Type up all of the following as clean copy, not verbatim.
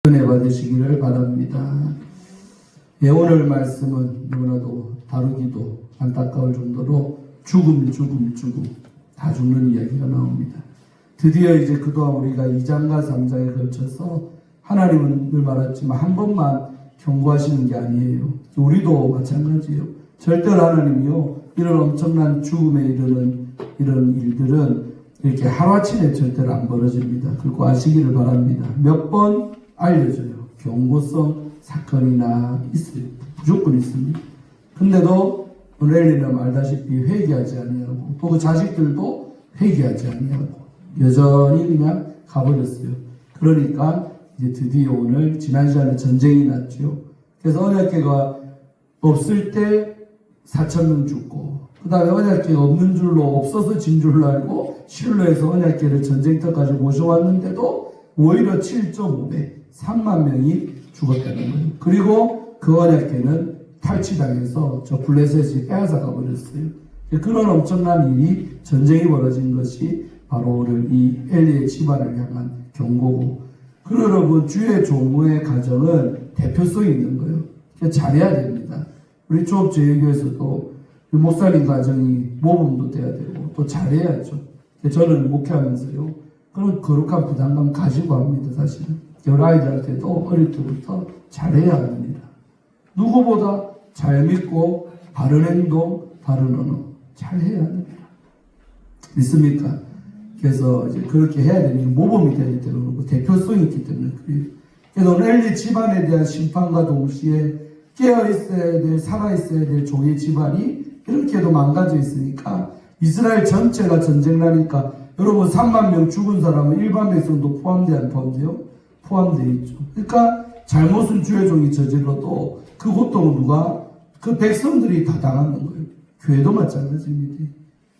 은혜 받으시기를 바랍니다. 예, 오늘 말씀은 너무나도 다루기도 안타까울 정도로 죽음 다 죽는 이야기가 나옵니다. 드디어 이제 그동안 우리가 2장과 3장에 걸쳐서 하나님은 늘 말했지만 한 번만 경고하시는 게 아니에요. 우리도 마찬가지예요. 절대로 하나님이요, 이런 엄청난 죽음에 이르는 이런 일들은 이렇게 하루아침에 절대로 안 벌어집니다. 그거 아시기를 바랍니다. 몇 번 알려줘요. 경고성 사건이나 있어요. 무조건 있습니다. 근데도 오늘 엘리는 알다시피 회개하지 아니하고 또 그 자식들도 회개하지 아니하고 여전히 그냥 가버렸어요. 그러니까 이제 드디어 오늘 지난 시간에 전쟁이 났죠. 그래서 언약궤가 없을 때 4,000명 죽고, 그 다음에 언약궤가 없는 줄로 없어서 진 줄로 알고 실로에서 언약궤를 전쟁터까지 모셔왔는데도 오히려 7.5배 3만 명이 죽었다는 거예요. 그리고 그 언약궤는 탈취당해서 저 블레셋이 빼앗아가 버렸어요. 그런 엄청난 일이, 전쟁이 벌어진 것이 바로 오늘 이 엘리의 집안을 향한 경고고, 그리고 여러분, 주의 종의 가정은 대표성이 있는 거예요. 잘해야 됩니다. 우리 조업제일교에서도 목사님 가정이 모범도 돼야 되고 또 잘해야죠. 저는 목회하면서요, 그런 거룩한 부담감 가지고 합니다. 사실은 여러 아이들한테도 어릴 때부터 잘해야 합니다. 누구보다 잘 믿고 바른 행동, 바른 언어 잘해야 합니다. 믿습니까? 그래서 이제 그렇게 해야 되는 모범이 되기 때문에, 대표성이 있기 때문에 그래요. 그래서 오늘 엘리 집안에 대한 심판과 동시에 깨어있어야 될, 살아있어야 될 종의 집안이 이렇게도 망가져 있으니까 이스라엘 전체가 전쟁 나니까, 여러분 3만 명 죽은 사람은 일반 백성도 포함되어 안 포함돼요? 포함되어 있죠. 그러니까 잘못은 주의 종이 저질러도 그 고통은 누가? 그 백성들이 다 당하는 거예요. 교회도 마찬가지입니다.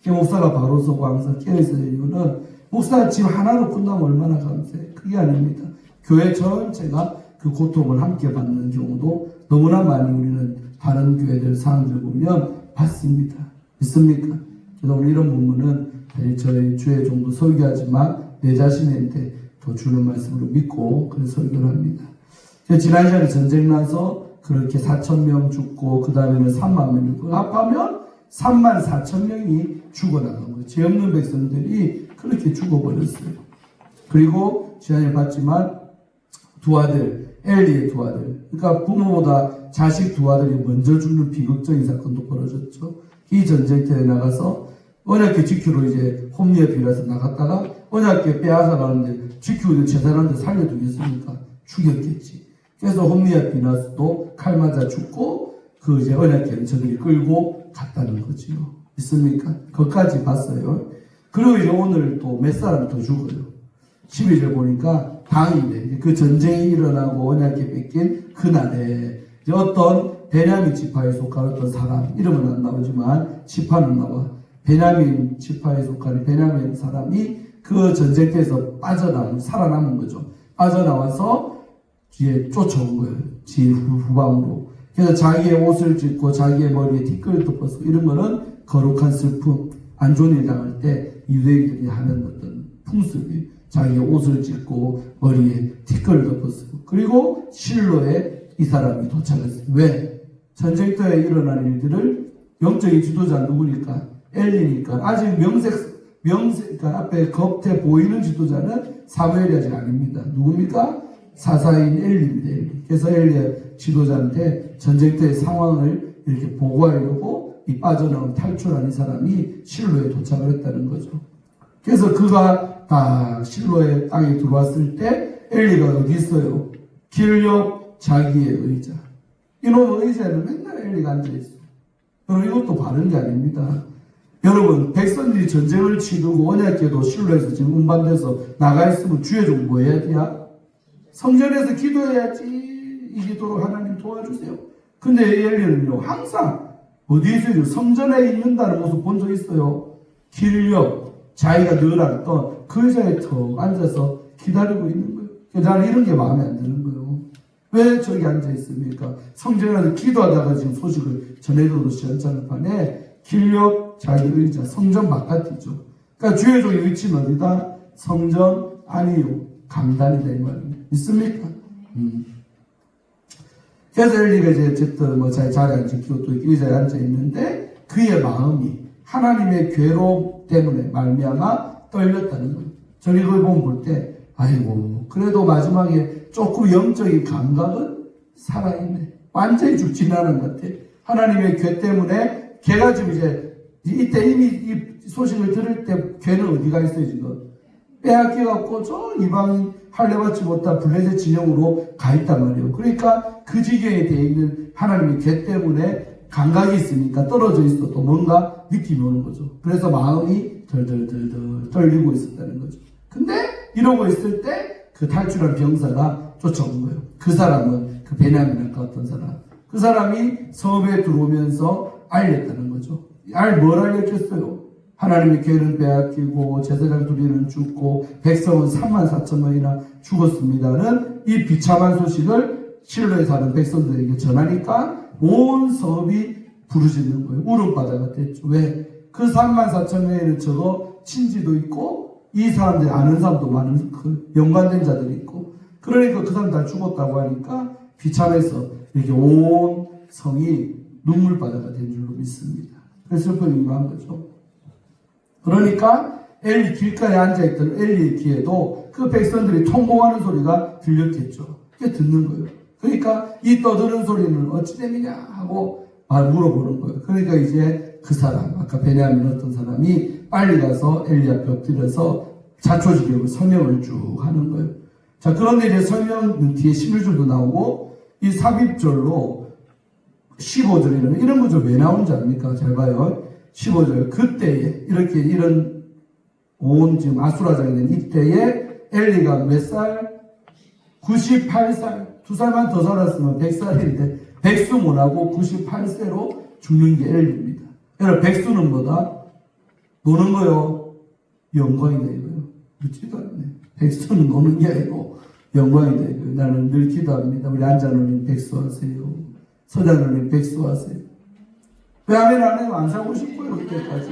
목사가 바로 서고 항상 깨어있어야 될 이유는, 목사가 집 하나로 끝나면 얼마나 감사해. 그게 아닙니다. 교회 전체가 그 고통을 함께 받는 경우도 너무나 많이 우리는 다른 교회들 상황들 보면 봤습니다. 믿습니까? 그래서 오늘 이런 부분은 저희 주의 종도 설교하지만 내 자신한테 더 주는 말씀으로 믿고 그래서 설교를 합니다. 지난 시간에 전쟁 나서 그렇게 4,000명 죽고 그 다음에는 3만 명 죽고 합하면 34,000명이 죽어나간 거예요. 죄 없는 백성들이 그렇게 죽어버렸어요. 그리고 지난해 봤지만 두 아들, 엘리의 두 아들, 그러니까 부모보다 자식 두 아들이 먼저 죽는 비극적인 사건도 벌어졌죠. 이 전쟁터에 나가서 언약궤 지키러 이제 홈리에 빌어서 나갔다가 언약궤 빼앗아 가는데 지키고 있는 제사장한테 살려두겠습니까? 죽였겠지. 그래서 홈리에 비나스도 칼 맞아 죽고 그 이제 언약궤는 저들이 끌고 갔다는 거지요. 있습니까? 그것까지 봤어요. 그리고 이제 오늘 또 몇 사람 더 죽어요. 12절 보니까 당일에 그 전쟁이 일어나고 언약궤 뺏긴 그날에 이제 어떤 베냐민 지파에 속한 어떤 사람, 이름은 안 나오지만 지파는 나와. 베냐민 지파에 속한 베냐민 사람이 그 전쟁터에서 살아남은 거죠. 빠져나와서 뒤에 쫓아온 거예요. 지 후방으로. 그래서 자기의 옷을 찢고 자기의 머리에 티끌을 덮어서, 이런 거는 거룩한 슬픔, 안 좋은 일 당할 때 유대인들이 하는 어떤 풍습이, 자기의 옷을 찢고 머리에 티끌을 덮었고, 그리고 실로에 이 사람이 도착했어요. 왜? 전쟁터에 일어난 일들을, 영적인 지도자 누구니까? 엘리니까. 아직 그러니까 앞에 겉에 보이는 지도자는 사무엘이 아직 아닙니다. 누굽니까? 사사인 엘리입니다. 엘리. 그래서 엘리의 지도자한테 전쟁터의 상황을 이렇게 보고하려고 이 빠져나온 탈출한 이 사람이 실로에 도착을 했다는 거죠. 그래서 그가 다 실로의 땅에 들어왔을 때 엘리가 어디 있어요? 길 옆 자기의 의자. 이놈 의자에는 맨날 엘리가 앉아있어요. 여러분, 이것도 바른 게 아닙니다. 여러분, 백성들이 전쟁을 치르고 언약궤도 실로에서 지금 운반돼서 나가 있으면 주의 종 뭐 해야 돼야? 성전에서 기도해야지. 이 기도로 하나님 도와주세요. 근데 엘리는요, 항상 어디에 있어요? 성전에 있는다는 모습 본 적 있어요. 길 옆 자기가 늘 앉던 그 의자에 턱 앉아서 기다리고 있는 거예요. 나는 이런 게 마음에 안 드는 거예요. 왜 저기 앉아 있습니까? 성전에서 기도하다가 지금 소식을 전해줘도 시원찮은 판에 길 옆 자기 의자, 성전 바깥이죠. 그러니까 주의 종의 위치는 어디다? 성전 아니요, 강단이다 이 말입니다. 있습니까? 그래서 엘리가 이제 어쨌든 뭐 자기 자리에 앉히고 또 의자에 앉아 있는데 그의 마음이 하나님의 괴로움 때문에 말미암아 떨렸다는 거예요. 저는 이걸 보면 볼 때 아이고 그래도 마지막에 조금 영적인 감각은 살아있네. 완전히 죽지는 않은 것 같아. 하나님의 괴 때문에 걔가 지금 이때 이미 이 소식을 들을 때 걔는 어디가 있어요 지금? 빼앗겨갖고 저 이방인 할례받지 못한 블레셋 진영으로 가 있단 말이에요. 그러니까 그 지경에 되어 있는 하나님의 괴 때문에 감각이 있으니까 떨어져 있어도 뭔가 느낌이 오는 거죠. 그래서 마음이 덜덜덜덜 떨리고 있었다는 거죠. 근데 이러고 있을 때 그 탈출한 병사가 쫓아온 거예요. 그 사람은 그 베냐민과 어떤 사람. 그 사람이 섬에 들어오면서 알렸다는 거죠. 뭘 알렸겠어요? 하나님의 괴는 빼앗기고 제사장 둘이는 죽고 백성은 34,000명이나 죽었습니다는 이 비참한 소식을 실로에 사는 백성들에게 전하니까 온 섬이 부르짖는 거예요. 울음바다가 됐죠. 왜? 그 34,000명에는 저거 친지도 있고 이 사람들이 아는 사람도 많은 그 연관된 자들이 있고 그러니까 그 사람 다 죽었다고 하니까 비참해서 이렇게 온 성이 눈물바다가 된 줄로 믿습니다. 그래서 슬픔이 임한 거죠. 그러니까 엘리 길가에 앉아있던 엘리의 귀에도 그 백성들이 통곡하는 소리가 들렸겠죠. 그게 듣는 거예요. 그러니까 이 떠드는 소리는 어찌 됨이냐 하고 물어보는 거예요. 그러니까 이제 그 사람, 아까 베냐민 어떤 사람이 빨리 가서 엘리 앞에 엎드려서 자초지경을 설명을 쭉 하는 거예요. 자, 그런데 이제 설명 뒤에 11절도 나오고 이 삽입절로 15절에는 이런 구절 왜 나오는지 압니까? 잘 봐요. 15절. 그때에 이렇게 이런 온 지금 아수라장이 된 이때에 엘리가 몇 살? 98살. 2살만 더 살았으면 100살인데 백수 못하고 98세로 죽는 게 엘리입니다. 여러분 백수는 뭐다? 노는 거요. 영광이다 이거요. 묻지도 않네. 백수는 노는 게 아니고 영광이다 이거요. 나는 늘 기도합니다. 우리 안자노님 백수하세요. 서장노님 백수하세요. 왜 아멘 안 해요? 안 살고 싶어요 그때까지.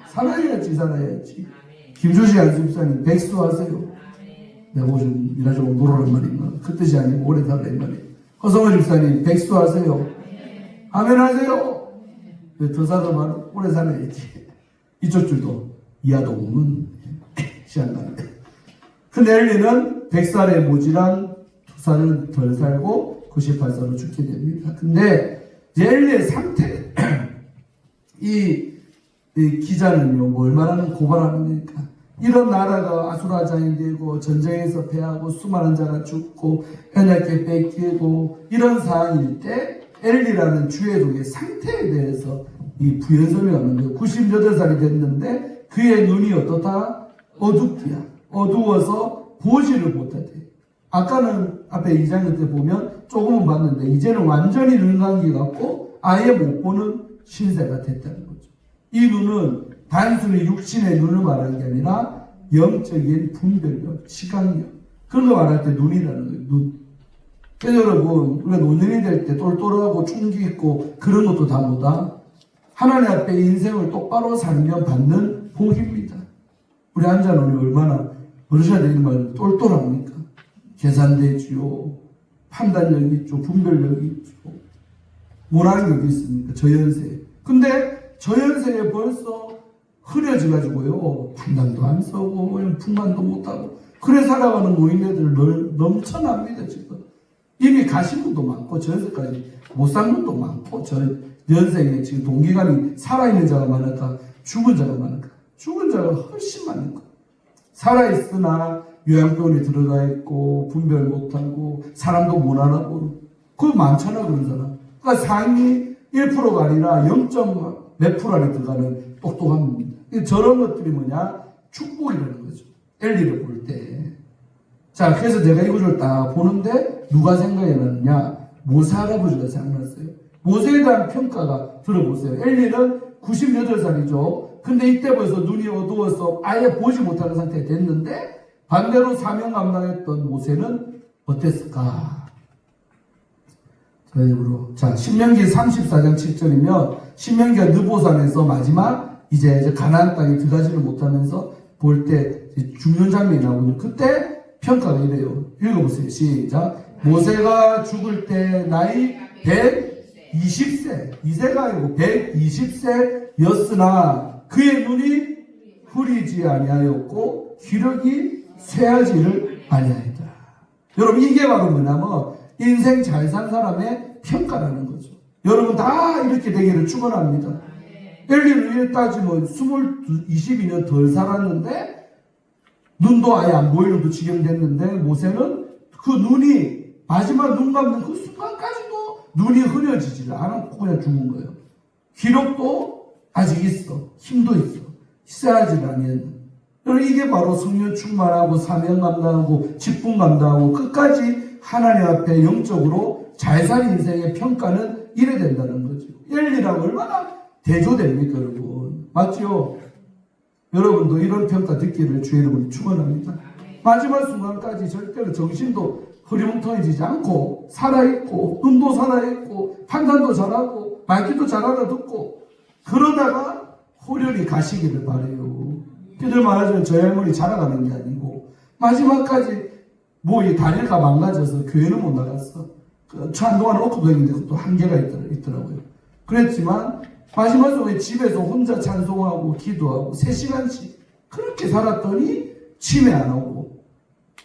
살아야지. 김조시 안수집사님 백수하세요. 내가 좀 일하자고 놀으란 말인가? 그 뜻이 아니고 오래 살라 이 말이에요. 허성호 집사님 백수하세요. 아멘 하세요. 더 사도 말 오래 살아야지. 이쪽 줄도 이하동은 시한간데. 근데 엘리는 100살에 모질한 2살은 덜 살고 98살로 죽게 됩니다. 근데 이제 엘리의 상태 이 기자는요 뭘 말하는 고발하는 거니까 이런 나라가 아수라장이 되고 전쟁에서 패하고 수많은 자가 죽고 현약에 뺏기고 이런 상황일 때 엘리라는 주의종의 상태에 대해서 이 부연설이 하는 거예요. 98살이 됐는데 그의 눈이 어떻다? 어둡디야. 어두워서 보지를 못하대. 아까는 앞에 2장 때 보면 조금은 봤는데 이제는 완전히 눈 감기 같고 아예 못 보는 신세가 됐다는 거죠. 이 눈은 단순히 육신의 눈을 말하는 게 아니라 영적인 분별력, 시각력 그런 거 말할 때 눈이라는 거예요. 눈. 그래서 여러분 우리가 노년이 될 때 똘똘하고 충기 있고 그런 것도 다 뭐다? 하나님 앞에 인생을 똑바로 살면 받는 복입니다. 우리 한자는 얼마나 어르셔야 되는 말 똘똘합니까? 계산되지요. 판단력이 있죠. 분별력이 있죠. 뭐라는 게 있습니까? 저 연세에. 근데 저 연세에 벌써 흐려져가지고요. 판단도 안 쓰고 분간도 못하고 그래 살아가는 노인네들 넘쳐납니다 지금. 이미 가신 분도 많고 저 연세까지 못 산 분도 많고 저 연생에 지금 동기간이 살아있는 자가 많을까 죽은 자가 많을까? 죽은 자가 훨씬 많은 거예요. 살아있으나 요양병원에 들어가 있고 분별 못하고 사람도 못 알아보고 그거 많잖아 그런 사람. 그러니까 상위 1%가 아니라 0. 몇 프로 안에 들어가는 똑똑한 겁니다. 저런 것들이 뭐냐? 축복이라는 거죠. 엘리를 볼 때. 자, 그래서 내가 이 구절을 딱 보는데 누가 생각이 나느냐? 모세 할아버지가 생각났어요. 모세에 대한 평가가 들어보세요. 엘리는 98살이죠. 근데 이때 벌써 눈이 어두워서 아예 보지 못하는 상태가 됐는데 반대로 사명 감당했던 모세는 어땠을까? 자, 신명기 34장 7절이면 신명기가 느보산에서 마지막 이제 가나안 땅에 들어가지를 못하면서 볼 때 중요한 장면이 나오거든요. 그때 평가가 이래요. 읽어보세요. 시작. 모세가 죽을 때 나이 120세, 이세가 아니고 120세였으나 그의 눈이 흐리지 아니하였고 기력이 쇠하지를 아니하였더라. 여러분, 이게 바로 뭐냐면 인생 잘 산 사람의 평가라는 거죠. 여러분 다 이렇게 되기를 축원합니다. 엘리는 이래 따지면 22년 덜 살았는데 눈도 아예 안 보이는 그 지경 됐는데, 모세는 그 눈이 마지막 눈 감는 그 순간까지도 눈이 흐려지질 않았고 그냥 죽은 거예요. 기력도 아직 있어. 힘도 있어. 희생하지 아니했는. 이게 바로 성령 충만하고 사명 감당하고 직분 감당하고 끝까지 하나님 앞에 영적으로 잘 산 인생의 평가는 이래 된다는 거죠. 엘리라고 얼마나 대조됩니까, 여러분? 맞죠? 여러분도 이런 평가 듣기를 주의 이름으로 축원합니다. 마지막 순간까지 절대로 정신도 흐리멍텅해지지 않고 살아있고 눈도 살아있고 판단도 잘하고 말귀도 잘 알아듣고 그러다가 호련히 가시기를 바래요. 그들 말하자면 저희 할머니 자라가는 게 아니고 마지막까지 이 다리가 망가져서 교회는 못 나갔어. 한동안 얻고 다니는데 그것도 한계가 있더라고요. 그랬지만 마지막 순간에 집에서 혼자 찬송하고 기도하고 3시간씩 그렇게 살았더니 치매 안 오고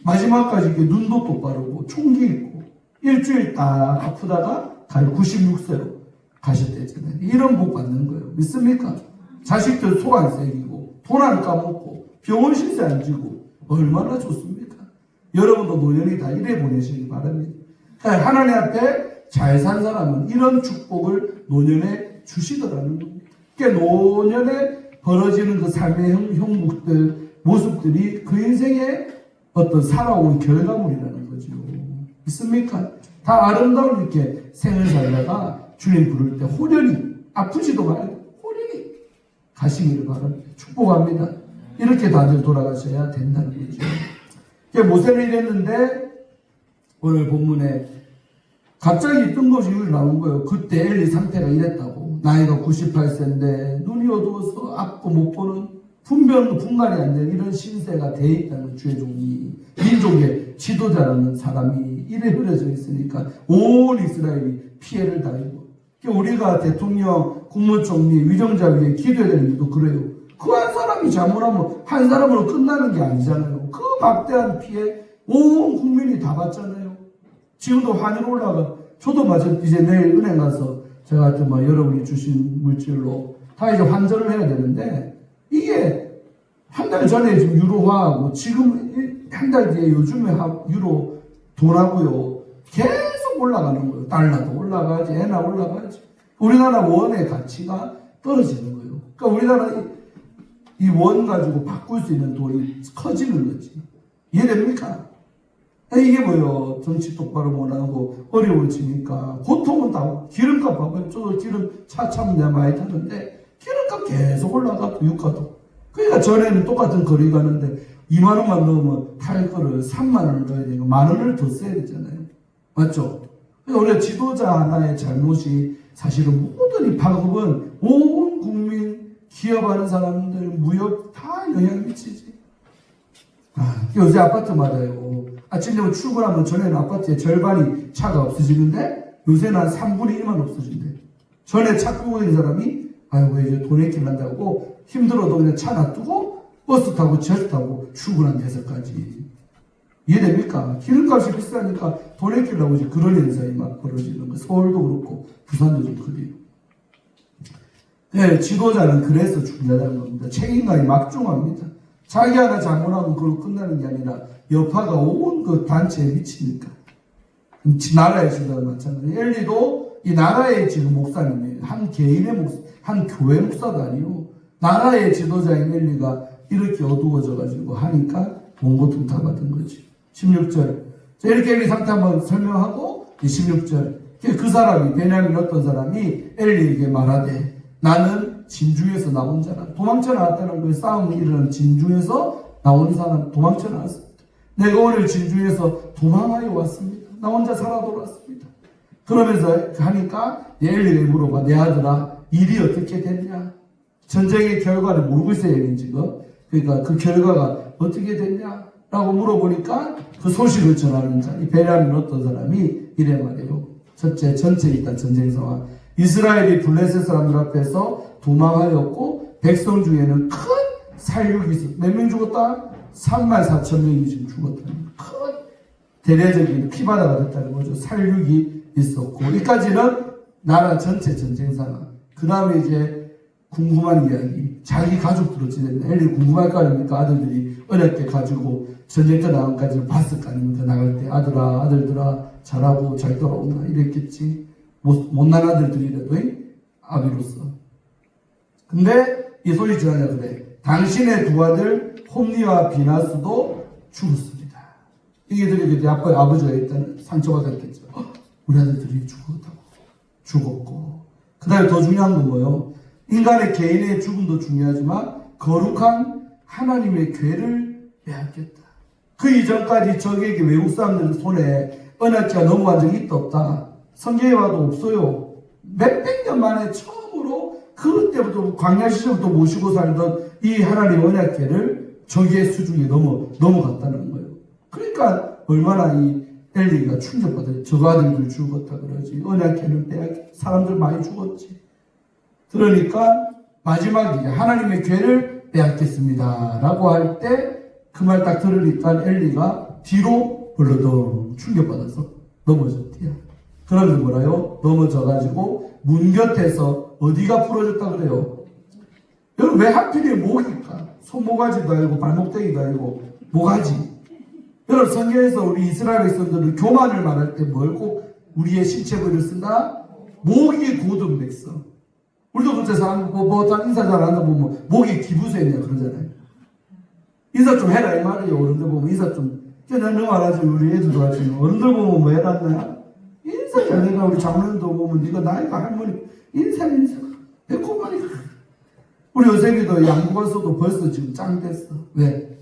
마지막까지 눈도 똑바르고 총기 있고 일주일 딱 아프다가 96세로 가셨대잖아요. 이런 복 받는 거예요. 믿습니까? 자식들 속 안 새기고 돈 안 까먹고 병원 신세 안 지고 얼마나 좋습니까? 여러분도 노년이 다 이래 보내시기 바랍니다. 하나님 앞에 잘 산 사람은 이런 축복을 노년에 주시더라는 겁니다. 그러니까 노년에 벌어지는 그 삶의 형국들, 모습들이 그 인생의 어떤 살아온 결과물이라는 거죠. 믿습니까? 다 아름다운 이렇게 생을 살다가 주님 부를 때 호련히, 아프지도 말고 호련히 가시기를 바랍니다. 축복합니다. 이렇게 다들 돌아가셔야 된다는 거죠. 모세는 이랬는데 오늘 본문에 갑자기 뜬금없이 나온 거예요. 그때 엘리 상태가 이랬다고. 나이가 98세인데 눈이 어두워서 앞도 못 보는 분간이 안 되는 이런 신세가 돼 있다는 주의 종이, 민족의 지도자라는 사람이 이래 흐려져 있으니까 온 이스라엘이 피해를 당하고, 우리가 대통령, 국무총리, 위정자 위에 기도해야 되는 이유도 그래요. 그 한 사람이 잘못하면 한 사람으로 끝나는 게 아니잖아요. 그 막대한 피해 온 국민이 다 받잖아요. 지금도 환율 올라가. 저도 이제 내일 은행 가서 제가 하여튼 여러분이 주신 물질로 다 이제 환전을 해야 되는데, 이게 한 달 전에 지금 유로화하고 지금 한 달 뒤에 요즘에 유로 돈하고요 계속 올라가는 거예요. 달러도 올라가야지, 엔화 올라가야지. 우리나라 원의 가치가 떨어지는 거예요. 그러니까 우리나라 이 원 가지고 바꿀 수 있는 돈이 커지는 거지. 이해됩니까? 이게 뭐요? 정치 똑바로 못하고 어려워지니까 고통은 다 기름값 봐봐요. 저도 기름 차 참 내가 많이 타는데 기름값 계속 올라가고 유가도. 그러니까 전에는 똑같은 거리 가는데 2만 원만 넣으면 탈 거를 3만 원을 넣어야 되고 10,000원을 더 써야 되잖아요. 맞죠? 우리가 지도자 하나의 잘못이 사실은 모든 이 파급은 온 국민, 기업하는 사람들, 무역 다 영향 미치지. 요새 아파트마다요. 아침 되면 출근하면 전에는 아파트의 절반이 차가 없어지는데 요새는 한 3분의 1만 없어진대. 전에 차 끌고 다니는 사람이 아이고 이제 돈에 길 난다고 힘들어도 그냥 차 놔두고 버스 타고 지하철 타고 출근한 데서까지. 이해됩니까? 기름값이 비싸니까 돈에 길 나오지. 그런 현상이 막 벌어지는 거. 서울도 그렇고 부산도 좀 그래요. 네, 지도자는 그래서 중요하다는 겁니다. 책임감이 막중합니다. 자기 하나 잘못하면 그걸로 끝나는 게 아니라 여파가 온 그 단체에 미치니까. 나라의 지도자도 마찬가지예요. 엘리도 이 나라의 지금 목사님이에요. 한 개인의 목사, 한 교회 목사도 아니고 나라의 지도자인 엘리가 이렇게 어두워져가지고 하니까 온 것도 다 받은 거지. 16절. 자, 이렇게 엘리 상태 한번 설명하고 16절. 그 사람이 베냐민 어떤 사람이 엘리에게 말하되 나는 진중에서 나온 자라. 도망쳐 나왔다는 거예요. 싸움이 일어나는 진중에서 나온 사람, 도망쳐 나왔습니다. 내가 오늘 진중에서 도망하여 왔습니다. 나 혼자 살아 돌아왔습니다. 그러면서 하니까 엘리에게 물어봐. 내 아들아, 일이 어떻게 됐냐? 전쟁의 결과를 모르고 있어야 되는 지금. 그러니까 그 결과가 어떻게 됐냐? 라고 물어보니까 그 소식을 전하는 자, 이 베냐민 어떤 사람이 이래 말해요. 첫째, 전체에 있던 전쟁 상황. 이스라엘이 블레셋 사람들 앞에서 도망하였고 백성 중에는 큰 살육이 있었다. 몇 명 죽었다? 34,000명이 지금 죽었다는 큰 대대적인 피바다가 됐다는 거죠. 살육이 있었고 여기까지는 나라 전체 전쟁 상황. 그 다음에 이제 궁금한 이야기. 자기 가족들로 지냈는데 엘리 궁금할 거 아닙니까? 아들들이 어렵게 가지고 전쟁터 나간까지 봤을 거 아닙니까? 나갈 때 아들아 아들들아 잘하고 잘 돌아온다 이랬겠지. 못난 아들들이라도 아비로서. 근데 이 소리 전하냐 그래. 당신의 두 아들 홈니와 비나스도 죽었습니다. 이게 들이 아버지가 일단 상처받았겠죠. 우리 아들들이 죽었고. 그 다음에 더 중요한 건 뭐예요? 인간의 개인의 죽음도 중요하지만 거룩한 하나님의 괴를 빼앗겼다. 그 이전까지 적에게 외국 사람들 손에 언약궤가 넘어간 적이 있다 없다. 성경에 봐도 없어요. 몇백 년 만에 처음으로 그때부터 광야 시절부터 모시고 살던 이 하나님의 언약궤를 적의 수중에 넘어갔다는 거예요. 그러니까 얼마나 이 엘리가 충격받아요. 저 아들들 죽었다 그러지. 언약궤는 빼앗겨. 사람들 많이 죽었지. 그러니까 마지막에 하나님의 궤를 빼앗겠습니다 라고 할 때 그 말 딱 들으니까 엘리가 뒤로 벌러덩 충격받아서 넘어졌대요. 그러면서 뭐라요? 넘어져가지고 문 곁에서 어디가 부러졌다 그래요? 여러분 왜 하필이 목일까? 손모가지도 아니고 발목대기도 아니고 모가지. 여러분 성경에서 우리 이스라엘 백성들은 교만을 말할 때 뭘 꼭 우리의 신체 부위를 쓴다? 목이 고든 백성. 우리도 그때 사람 인사 잘 안 하다 보면 목이 기부세냐 그러잖아요. 인사 좀 해라 이 말이에요. 어른들 보면 인사 좀. 그냥 너 말하지 우리 애들도 하지. 어른들 보면 뭐 해놨나? 인사 잘 해라. 우리 장로님도 보면 네가 나이가 할머니 인사. 배꼽만이 우리 요셉이도 양구 가서도 벌써 지금 짱 됐어. 왜?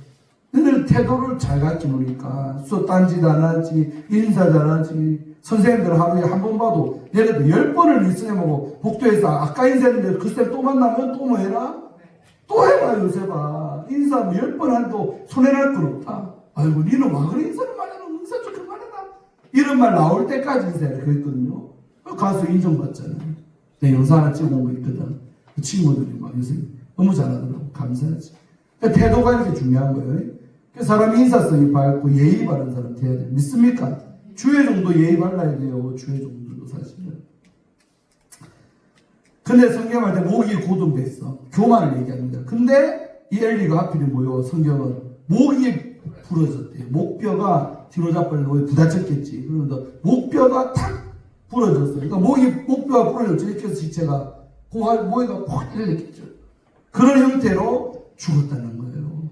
너희들 태도를 잘 갖지 놓으니까 수업 딴짓 안 하지 인사 잘하지. 선생님들 하루에 한 번 봐도 예를 들어 10번을 리슨해보고 복도에서 아까 인사했는데 그 쌤 또 만나면 또 뭐 해라? 또 해라 요새봐. 인사 뭐 10번 해도 손해날 건 없다. 아이고 니는 와 그래 인사를 많이 하는 인사 좀 그만해라. 이런 말 나올 때까지 인사를 그랬거든요. 가수 인정받잖아요. 내 영상 하나 찍어온 거 있거든. 그 친구들이 막 요새 너무 잘하더라고. 감사하지. 그러니까 태도가 이렇게 중요한 거예요. 그 사람이 인사성이 밝고 예의 바른 사람 돼야 돼요. 믿습니까? 주의 정도 예의 발라야 돼요. 주의 정도도 사실은. 근데 성경 할 때 목이 고든 백성 교만을 얘기합니다. 근데 이 엘리가 하필이 뭐요? 성경은 목이 부러졌대요. 목뼈가 뒤로 잡아서 부딪혔겠지. 그러면서 목뼈가 탁 부러졌어요. 그러니까 목뼈가 부러졌죠. 이렇게 해서 지체가 모기가 팍 이랬겠죠. 그런 형태로 죽었다는 거예요.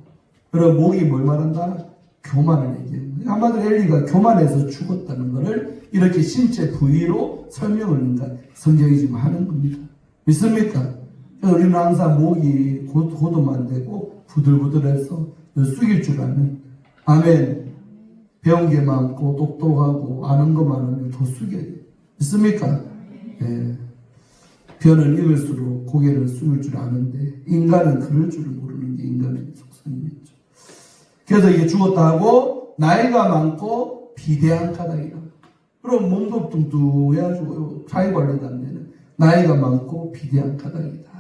여러분 목이 뭘 말한다? 교만을 얘기해요. 한마디로 엘리가 교만해서 죽었다는 것을 이렇게 신체 부위로 설명을 성경이 지금 하는 겁니다. 믿습니까? 우리는 항상 목이 고도면 안 되고 부들부들해서 숙일 줄 아는 아멘. 배운 게 많고 똑똑하고 아는 거 많으면 더 숙여야 돼요. 믿습니까? 예. 변을 입을수록 고개를 숙일 줄 아는데 인간은 그럴 줄을 모르는 게 인간의 속성이겠죠. 그래서 이게 죽었다 하고 나이가 많고 비대한 까닭이라. 그럼 몸도 뚱뚱해가지고 자기관리도 안 되는 나이가 많고 비대한 까닭이다.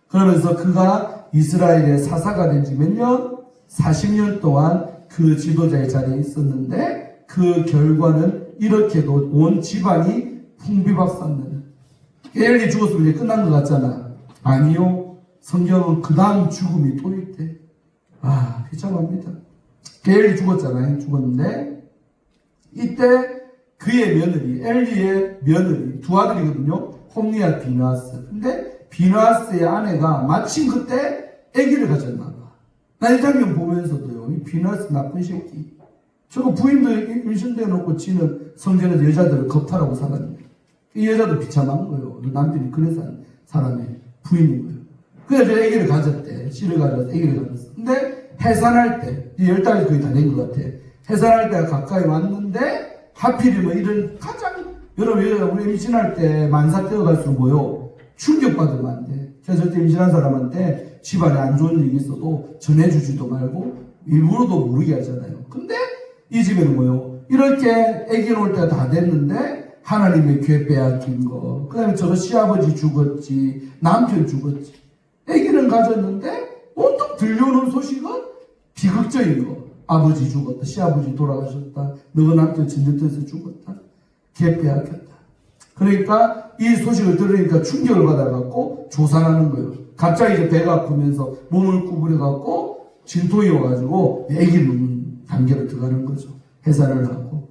그러면서 그가 이스라엘의 사사가 된 지 몇 년? 40년 동안 그 지도자의 자리에 있었는데 그 결과는 이렇게도 온 집안이 풍비박산되는. 엘리 죽었으면 이제 끝난 것 같잖아. 아니요. 성경은 그 다음 죽음이 또 있대. 아, 비참합니다. 엘리 죽었잖아요. 죽었는데 이때 그의 며느리, 엘리의 며느리 두 아들이거든요. 홈니와 비누아스. 근데 비누아스의 아내가 마침 그때 아기를 가졌나 봐. 나 이 장면 보면서도요. 이 비누아스 나쁜 새끼. 저거 부인도 임신돼 놓고 지는 성전에서 여자들을 겁탈하고 살았는데 이 여자도 비참한 거예요. 남편이 그래서 사람의 부인인 거예요. 그래서 아기를 가졌대. 씨를 가져서 아기를 가졌어. 근데 해산할 때, 이 10달이 거의 다 된 것 같아. 해산할 때가 가까이 왔는데, 하필이면 이런 가장, 여러분, 우리 임신할 때 만사 떼어갈수록 뭐요? 충격받으면 안 돼. 그래서 절대 임신한 사람한테 집안에 안 좋은 일이 있어도 전해주지도 말고, 일부러도 모르게 하잖아요. 근데 이 집에는 뭐요? 이렇게 아기 놓을 때가 다 됐는데 하나님의 죄 빼앗긴 거, 그 다음에 저거 시아버지 죽었지, 남편 죽었지, 아기는 가졌는데 온통 들려오는 소식은 비극적인 거. 아버지 죽었다, 시아버지 돌아가셨다, 너가 남편 전쟁터에서 죽었다, 죄 빼앗겼다. 그러니까 이 소식을 들으니까 충격을 받아갖고 조산하는 거예요. 갑자기 이제 배가 아프면서 몸을 구부려갖고 진통이 와가지고 아기를 낳는 단계로 들어가는 거죠. 해산을 하고.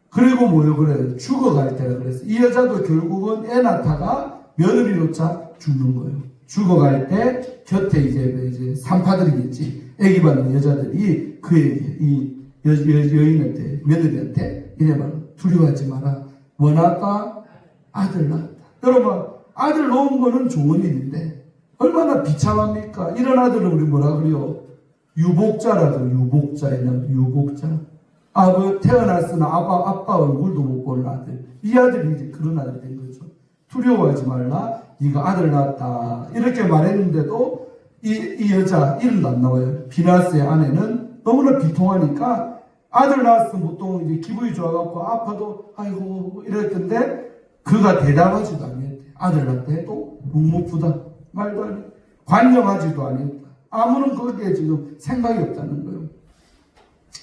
그리고 뭐요? 그래요. 죽어갈 때라 그래서 이 여자도 결국은 애 낳다가 며느리 놓자 죽는 거예요. 죽어갈 때 곁에 이제 산파들이겠지. 아기 받는 여자들이 그에게 이 여인한테, 며느리한테 이래 말로 두려워하지 마라. 원하다 아들 낳았다. 여러분, 아들 놓은 거는 좋은 일인데 얼마나 비참합니까? 이런 아들은 우리 뭐라 그래요? 유복자라고. 유복자에는 유복자. 태어났으나 아빠 얼굴도 못 보는 아들. 이 아들이 이제 그런 아들이 된 거죠. 두려워하지 말라. 네가 아들 낳았다. 이렇게 말했는데도 이 여자 이름도 안 나와요. 비나스의 아내는 너무나 비통하니까 아들 낳았으면 보통 이제 기분이 좋아갖고 아파도 아이고 이랬던데 그가 대답하지도 아니었대. 아들 낳았다 해도 묵묵부다. 말도 안 해. 관념하지도 아니었다. 아무런 거기에 지금 생각이 없다는 거예요.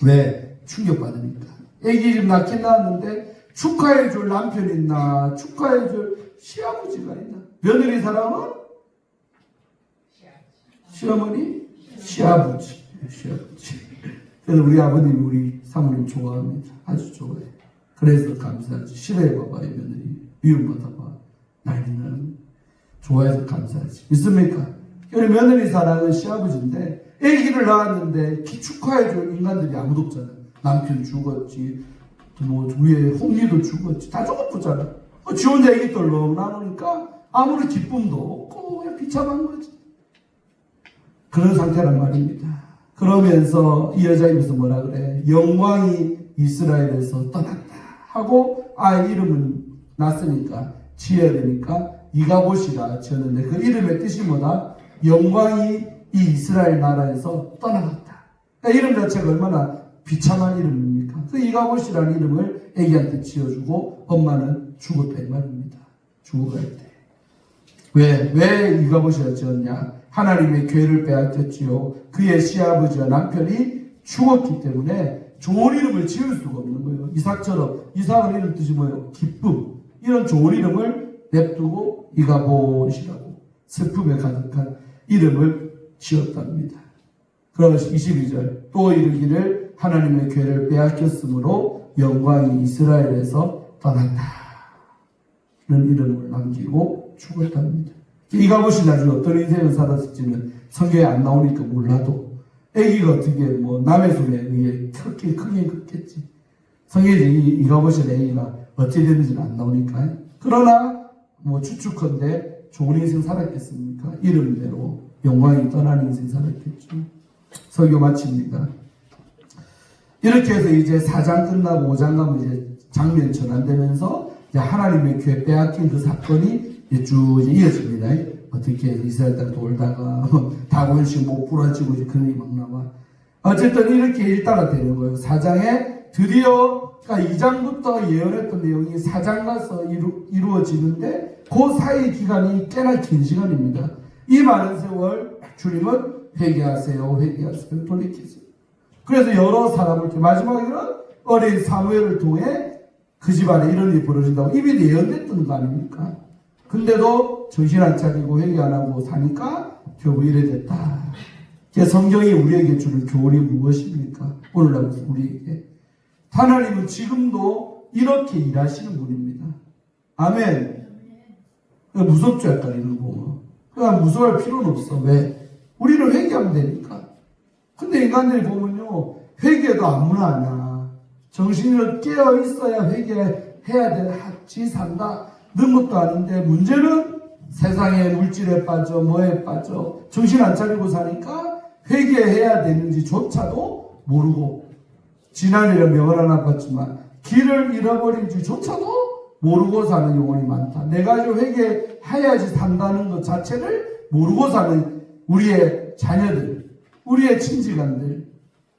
왜? 충격받으니까. 애기 집 낳긴 낳았는데 축하해줄 남편 있나? 축하해줄 시아버지가 있나? 며느리 사람은? 시어머니? 시아버지. 그래서 우리 아버님, 우리 사모님 좋아합니다. 아주 좋아해. 그래서 감사하지. 싫어해봐봐, 이 며느리. 미움받아봐. 난리나는. 좋아해서 감사하지. 믿습니까? 며느리 사랑은 시아버지인데 애기를 낳았는데 축하해줄 인간들이 아무도 없잖아요. 남편 죽었지, 뭐 위에 홍리도 죽었지, 다 죽었잖아. 지 혼자 애기 떨러 나누니까 아무런 기쁨도 없고 그냥 비참한 거지. 그런 상태란 말입니다. 그러면서 이 여자입에서 뭐라 그래? 영광이 이스라엘에서 떠났다 하고 이름은 났으니까 지어야 되니까 이가봇이라 지었는데 그 이름의 뜻이 뭐다? 영광이 이 이스라엘 나라에서 떠나갔다. 그러니까 이름 자체가 얼마나 비참한 이름입니까? 그 이가봇이라는 이름을 애기한테 지어주고 엄마는 죽었다 이 말입니다. 죽어갈 때. 왜 이가봇이라 지었냐? 하나님의 괴를 빼앗겼지요. 그의 시아버지와 남편이 죽었기 때문에 좋은 이름을 지을 수가 없는 거예요. 이삭처럼. 이삭은 이름 뜻이 뭐예요? 기쁨. 이런 좋은 이름을 냅두고 이가봇이라고 슬픔에 가득한 이름을 지었답니다. 그러면서 22절 또 이르기를 하나님의 괴를 빼앗겼으므로 영광이 이스라엘에서 떠났다. 이런 이름을 남기고 죽었답니다. 이가봇이 나중에 어떤 인생을 살았을지는 성경에 안 나오니까 몰라도 애기가 어떻게 뭐 남의 손에 의해 크게 컸겠지. 성경에 이가봇의 애기가 어찌 됐는지는 안 나오니까. 그러나 뭐 추측컨대 좋은 인생 살았겠습니까? 이름대로 영광이 떠난 인생 살았겠죠. 설교 마칩니다. 이렇게 해서 이제 4장 끝나고 5장 가면 이제 장면 전환되면서 이제 하나님의 죄 빼앗긴 그 사건이 쭉 이어집니다. 어떻게 이스라엘 땅 돌다가 다곤씩 못 부러지고 이제 그런 일이 막 나와. 어쨌든 이렇게 일다가 되는 거예요. 4장에 드디어 그러니까 2장부터 예언했던 내용이 4장 가서 이루어지는데 그 사이 기간이 꽤나 긴 시간입니다. 이 많은 세월 주님은 회개하세요, 회개하세요, 돌이키세요. 그래서 여러 사람을 마지막에는 어린 사무엘을 통해 그 집안에 이런 일이 벌어진다고 이미 예언됐던 거 아닙니까? 근데도 정신 안 차리고 회개 안 하고 사니까 결국 이래 됐다. 성경이 우리에게 주는 교훈이 무엇입니까? 오늘날 우리에게 하나님은 지금도 이렇게 일하시는 분입니다. 아멘. 무섭죠, 약간 이런 거. 그냥 무서워할 필요는 없어. 왜? 우리는 회개하면 되니까. 근데 인간들이 보면요, 회개도 아무나 하냐. 정신을 깨어 있어야 회개해야 되지 산다. 는 것도 아닌데 문제는 세상의 물질에 빠져 뭐에 빠져 정신 안 차리고 사니까 회개해야 되는지조차도 모르고 지난일에 명을 하나 봤지만 길을 잃어버린지조차도 모르고 사는 영혼이 많다. 내가 좀 회개해야지 산다는 것 자체를 모르고 사는 우리의 자녀들, 우리의 친지간들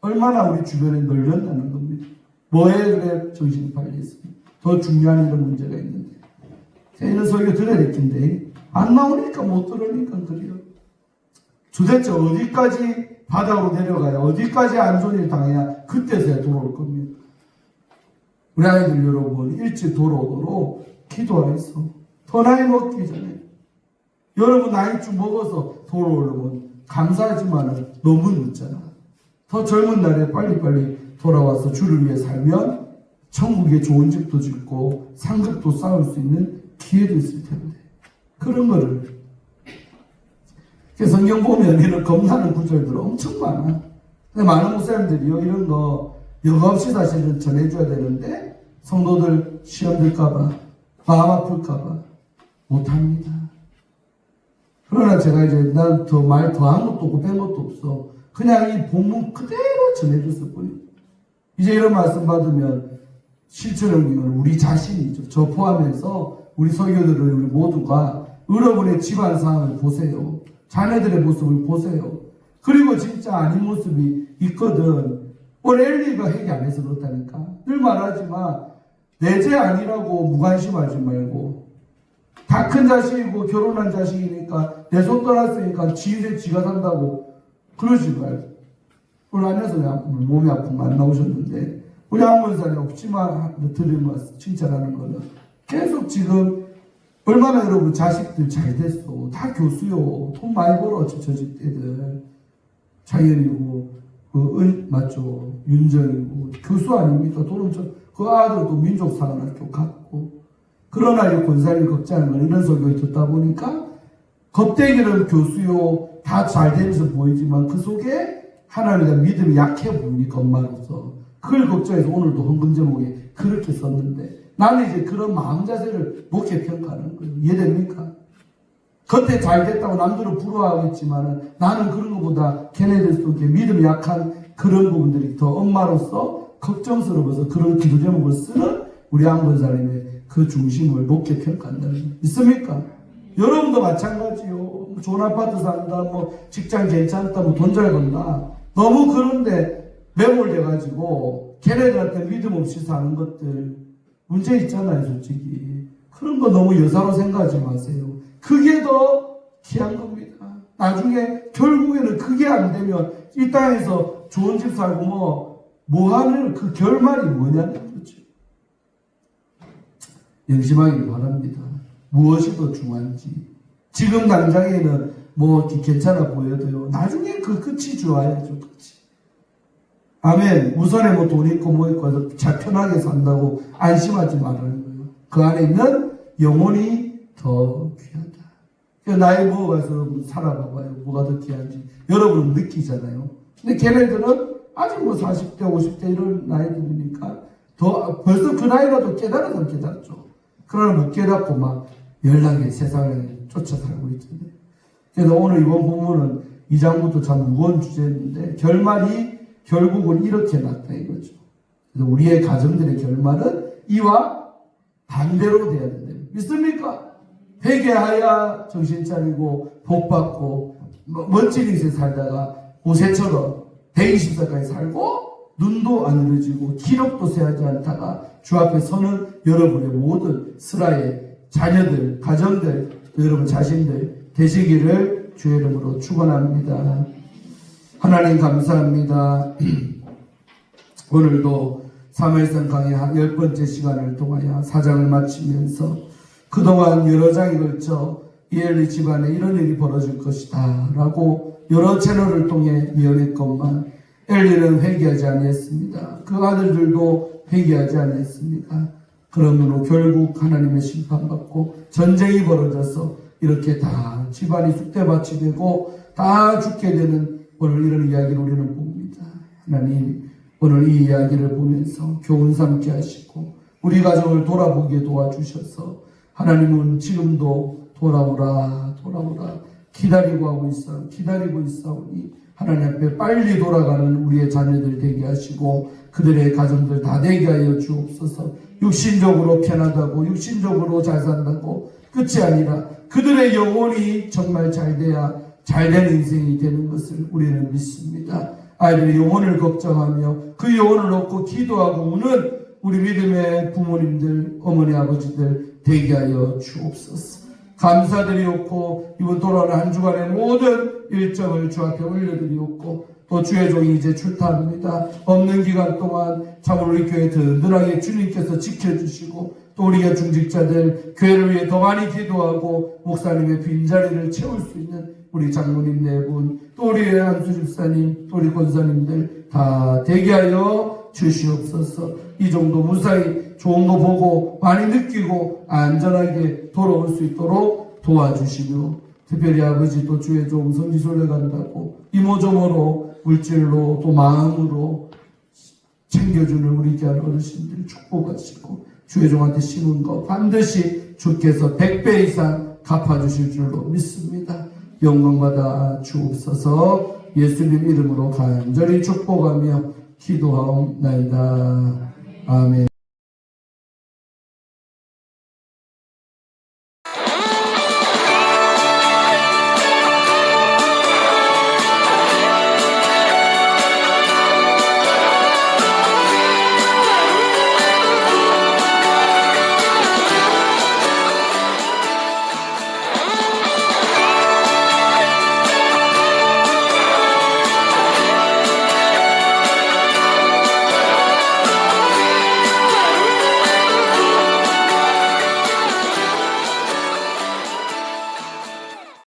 얼마나 우리 주변에 널렸다는 겁니다. 뭐에 그래 정신이 팔려있습니다. 더 중요한 이런 문제가 있는데. 이런 설교 들어야 될 텐데 안 나오니까 못 들으니까 그래요. 도대체 어디까지 바닥으로 내려가야 어디까지 안 좋은 일 당해야 그때서야 돌아올 겁니다. 우리 아이들 여러분 일찍 돌아오도록 기도하겠어. 더 나이 먹기 전에 여러분 나이 좀 먹어서 돌아오려면 감사하지만 너무 늦잖아. 더 젊은 날에 빨리빨리 돌아와서 주를 위해 살면 천국에 좋은 집도 짓고 상급도 쌓을 수 있는 기회도 있을 텐데 그런 거를 성경 보면 이런 겁나는 구절들 엄청 많아. 근데 많은 목사님들이요 이런 거 여과 없이 사실은 전해줘야 되는데 성도들 시험 들까봐 마음 아플까봐 못합니다. 그러나 제가 이제 난 더 말 더한 것도 없고 뺀 것도 없어. 그냥 이 본문 그대로 전해줬을 뿐이에요. 이제 이런 말씀 받으면 실천을 옮기면 우리 자신이죠. 저 포함해서 우리 설교들을 우리 모두가 여러분의 집안 상황을 보세요. 자녀들의 모습을 보세요. 그리고 진짜 아닌 모습이 있거든. 오늘 엘리가 회개 안 해서 그렇다니까. 늘 말하지만 내 죄 아니라고 무관심하지 말고 다 큰 자식이고 결혼한 자식이니까 내 손 떠났으니까 지 인생 지가 산다고 그러지 말고. 오늘 안에서 몸이 아프면 안 나오셨는데 우리 안문사님 없지만 들으면 칭찬하는 거는 계속 지금 얼마나 여러분 자식들 잘 됐어. 다 교수요. 돈 많이 벌어. 저 집 애들. 장현이고 맞죠. 윤정이고 교수 아닙니까? 돈은 그 아들도 민족사관학교 갔고. 그러나 이 권사님이 걱정하는 건 이런 설교를 듣다 보니까 겉대기는 교수요. 다 잘 되면서 보이지만 그 속에 하나님에 대한 믿음이 약해 보이니까 엄마로서. 그걸 걱정해서 오늘도 헌금 제목에 그렇게 썼는데 나는 이제 그런 마음 자세를 목회 평가하는 거예요. 이해됩니까? 겉에 잘 됐다고 남들은 부러워하겠지만 나는 그런 것보다 걔네들 속에 믿음이 약한 그런 부분들이 더 엄마로서 걱정스러워서 그런 기도 제목을 쓰는 우리 안권사님의 그 중심을 높게 평가한다는 거예요. 있습니까? 여러분도 마찬가지요. 좋은 아파트 산다, 직장 괜찮다, 돈 잘 번다. 너무 그런데 매몰돼가지고 걔네들한테 믿음 없이 사는 것들 문제 있잖아요, 솔직히. 그런 거 너무 여사로 생각하지 마세요. 그게 더 귀한 겁니다. 나중에 결국에는 그게 안 되면 이 땅에서 좋은 집 살고 하는 그 결말이 뭐냐는 거죠. 명심하기 바랍니다. 무엇이 더 중요한지. 지금 당장에는 괜찮아 보여도요. 나중에 그 끝이 좋아야죠, 끝이. 아멘. 우선에 돈 있고 있고 잘 편하게 산다고 안심하지 말라는 거예요. 그 안에 있는 영혼이 더 귀하다. 나이 먹어가서 살아봐봐요. 뭐가 더 귀한지. 여러분은 느끼잖아요. 근데 걔네들은 아직 40대, 50대 이런 나이들이니까 벌써 그 나이라도 깨달아서 깨닫죠. 그러나 못 깨닫고 연락에 세상을 쫓아 살고 있잖아요. 그래서 오늘 이번 본문은 2장부터 참 무거운 주제인데 결국은 이렇게 났다 이거죠. 그래서 우리의 가정들의 결말은 이와 반대로 돼야 된다. 믿습니까? 회개하여 정신 차리고 복받고 멋진 인생 살다가 모세처럼 120살까지 살고 눈도 안 흐려지고 기력도 쇠하지 않다가 주 앞에 서는 여러분의 모든 스라의 자녀들, 가정들, 여러분 자신들 되시기를 주의 이름으로 축원합니다. 하나님 감사합니다. 오늘도 사무엘상 강의 10번째 시간을 통하여 4장을 마치면서 그동안 여러 장에 걸쳐 이엘리 집안에 이런 일이 벌어질 것이다 라고 여러 채널을 통해 미언했건만 엘리는 회개하지 아니했습니다. 그 아들들도 회개하지 아니했습니다. 그러므로 결국 하나님의 심판받고 전쟁이 벌어져서 이렇게 다 집안이 쑥대밭이 되고 다 죽게 되는 오늘 이런 이야기를 우리는 봅니다. 하나님 오늘 이 이야기를 보면서 교훈 삼게 하시고 우리 가정을 돌아보게 도와주셔서 하나님은 지금도 돌아오라 기다리고 있사오니 하나님 앞에 빨리 돌아가는 우리의 자녀들 되게 하시고 그들의 가정들 다 되게 하여 주옵소서. 육신적으로 편하다고 육신적으로 잘 산다고 끝이 아니라 그들의 영혼이 정말 잘 돼야 잘된 인생이 되는 것을 우리는 믿습니다. 아이들의 영혼을 걱정하며 그 영혼을 놓고 기도하고 우는 우리 믿음의 부모님들, 어머니, 아버지들 되게 하여 주옵소서. 감사드리옵고 이번 돌아오는 한 주간의 모든 일정을 주 앞에 올려드리옵고 또 주의 종이 이제 출타합니다. 없는 기간 동안 참으로 우리 교회 든든하게 주님께서 지켜주시고 또 우리가 중직자들 교회를 위해 더 많이 기도하고 목사님의 빈자리를 채울 수 있는 우리 장로님 네 분, 또 우리 한수 집사님, 또 우리 권사님들 다 되게 하여 주시옵소서. 이 정도 무사히 좋은 거 보고 많이 느끼고 안전하게 돌아올 수 있도록 도와주시며 특별히 아버지 또 주의 종 성지순례 간다고 이모저모로 물질로 또 마음으로 챙겨주는 우리 귀한 어르신들 축복하시고 주의 종한테 심은 거 반드시 주께서 100배 이상 갚아주실 줄로 믿습니다. 영광받아 주옵소서. 예수님 이름으로 간절히 축복하며 기도하옵나이다. 아멘.